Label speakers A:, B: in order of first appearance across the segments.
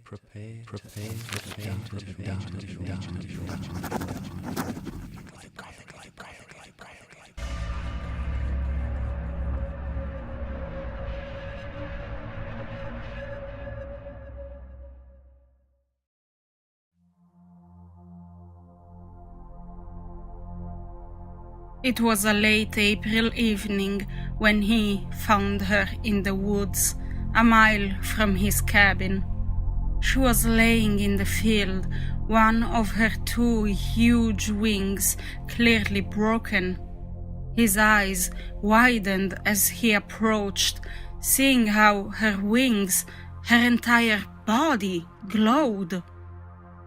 A: Prepare to
B: It was a late April evening when he found her in the woods, a mile from his cabin. She was laying in the field, one of her two huge wings clearly broken. His eyes widened as he approached, seeing how her wings, her entire body, glowed.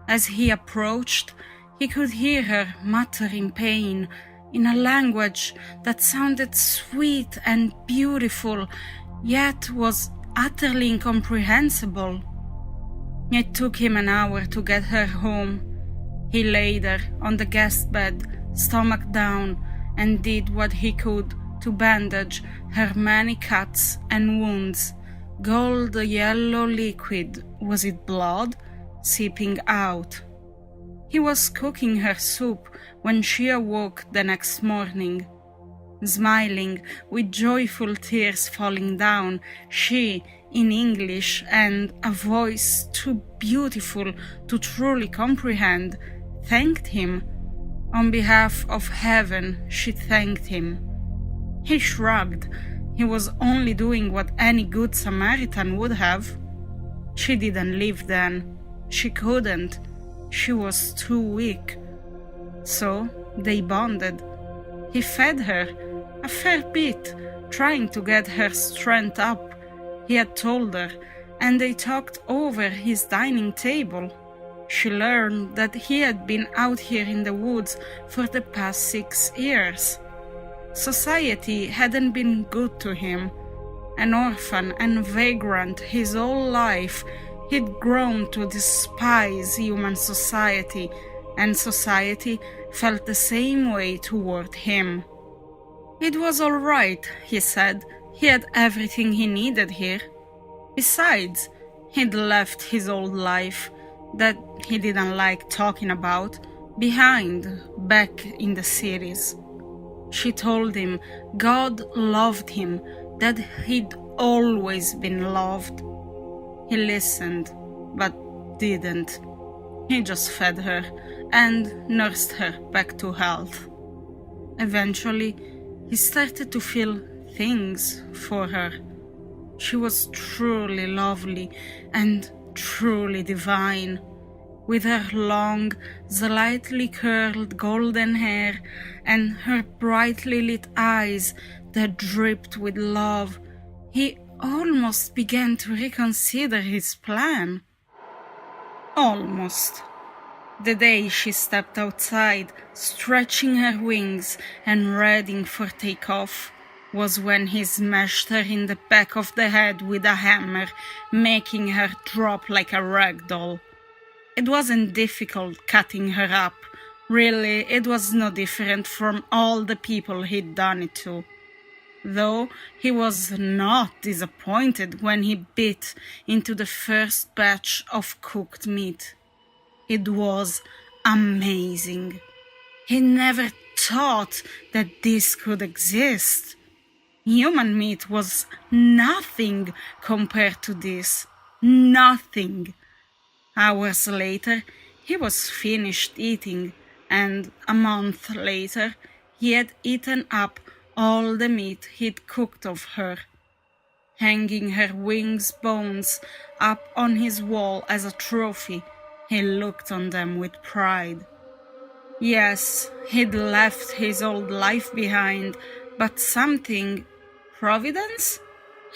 B: As he approached, he could hear her mutter in pain, in a language that sounded sweet and beautiful, yet was utterly incomprehensible. It took him an hour to get her home. He laid her on the guest bed, stomach down, and did what he could to bandage her many cuts and wounds. Gold yellow liquid, was it blood, seeping out. He was cooking her soup when she awoke the next morning. Smiling, with joyful tears falling down, she, in English and a voice too beautiful to truly comprehend, thanked him. On behalf of heaven, she thanked him. He shrugged. He was only doing what any good Samaritan would have. She didn't live then. She couldn't. She was too weak. So they bonded. He fed her, a fair bit, trying to get her strength up, he had told her, and they talked over his dining table. She learned that he had been out here in the woods for the past 6 years. Society hadn't been good to him. An orphan and vagrant his whole life, he'd grown to despise human society, and society felt the same way toward him. It was all right, he said. He had everything he needed here. Besides, he'd left his old life, that he didn't like talking about, behind, back in the cities. She told him God loved him, that he'd always been loved. He listened, but didn't. He just fed her and nursed her back to health. Eventually, he started to feel things for her. She was truly lovely and truly divine. With her long, slightly curled golden hair and her brightly lit eyes that dripped with love, he almost began to reconsider his plan. Almost. The day she stepped outside, stretching her wings and readying for takeoff, was when he smashed her in the back of the head with a hammer, making her drop like a rag doll. It wasn't difficult cutting her up. Really, it was no different from all the people he'd done it to. Though he was not disappointed when he bit into the first batch of cooked meat. It was amazing. He never thought that this could exist. Human meat was nothing compared to this. Nothing. Hours later, he was finished eating, and a month later, he had eaten up all the meat he'd cooked of her. Hanging her wings' bones up on his wall as a trophy, he looked on them with pride. Yes, he'd left his old life behind, but something, Providence,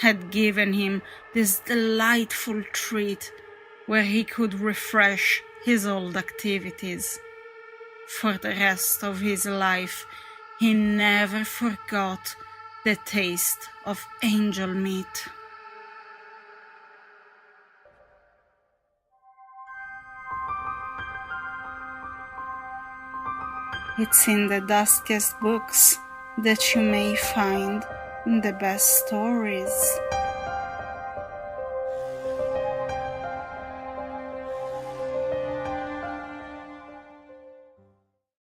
B: had given him this delightful treat where he could refresh his old activities. For the rest of his life, he never forgot the taste of angel meat. It's in the dustiest books that you may find the best stories.